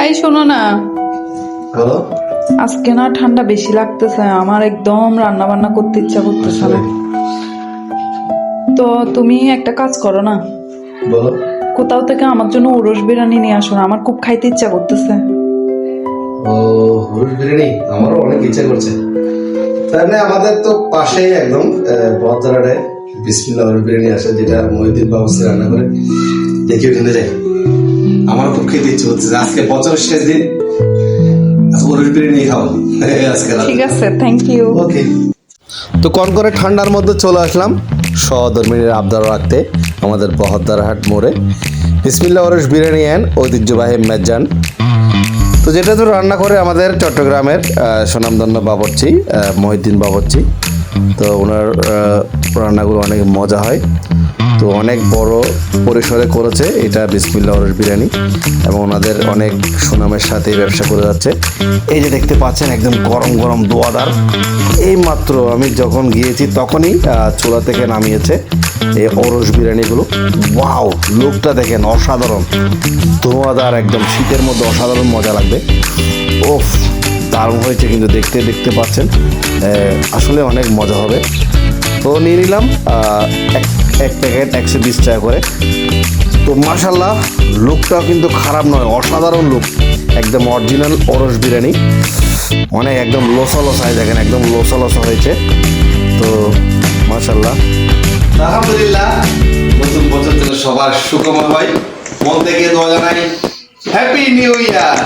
এই শোনো না, বলো। আজকে না ঠান্ডা বেশি লাগতেছে, আমার একদম রান্না বান্না করতে ইচ্ছা করতেছে না। তো তুমি একটা কাজ করো না, বলো। কোথাও থেকে আমার জন্য ওরস বিরিয়ানি নিয়ে আসো না, আমার খুব খাইতে ইচ্ছা করতেছে। ও, ওরস বিরিয়ানি আমারও অনেক ইচ্ছা করছে। তাহলে আমাদের তো পাশেই একদম বহদ্দারাটায় বিসমিল্লাহ ওরস বিরিয়ানি আসে, যেটা মহিউদ্দিন বাবুসি রান্না করে। দেখি ওখানে যাই, আমারও খুব খেতে ইচ্ছে করছে। আজকে বছরের শেষ দিন, আজকে ওরস বিরিয়ানি খাবো আজকে রাতে। ঠিক আছে, থ্যাংক ইউ। ওকে। তো কনকনে ঠান্ডার মধ্যে চলে আসলাম সহধর্মিনীর আবদার রাখতে আমাদের বহদ্দারহাট মোড়ে বিসমিল্লাহ ওরস বিরিয়ানি অ্যান্ড ঐতিহ্যবাহী মেজান। তো যেটা তো রান্না করে আমাদের চট্টগ্রামের সুনামধন্য বাবুর্চি মহিউদ্দিন বাবুর্চি। তো ওনার রান্নাগুলো অনেক মজা হয়, তো অনেক বড় পরিসরে করেছে এটা বিসমিল্লাহ ওরস বিরিয়ানি, এবং ওনাদের অনেক সুনামের সাথে ব্যবসা করে যাচ্ছে। এই যে দেখতে পাচ্ছেন একদম গরম গরম দোয়াদার, এই মাত্র আমি যখন গিয়েছি তখনই চুলা থেকে নামিয়েছে এই ওরস বিরিয়ানিগুলো। ওয়াও, লুকটা দেখেন অসাধারণ, ধোঁয়াদার, একদম শীতের মধ্যে অসাধারণ মজা লাগবে। ওফ, দারুণ হয়েছে কিন্তু দেখতে দেখতে পাচ্ছেন, আসলে অনেক মজা হবে। তো নিয়ে নিলাম এক প্যাকেট 120 টাকা করে। তো মাশাল্লাহ, লুকটাও কিন্তু খারাপ নয়, অসাধারণ লুক, একদম অরিজিনাল ওরস বিরিয়ানি। অনেক একদম লোসা লোসায় দেখেন, একদম লোসা লোসা হয়েছে। তো মাশাল্লাহ, আলহামদুলিল্লাহ, নতুন বছর থেকে সবার সুখময় হয়। মন থেকে দোয়া জানাই, হ্যাপি নিউ ইয়ার।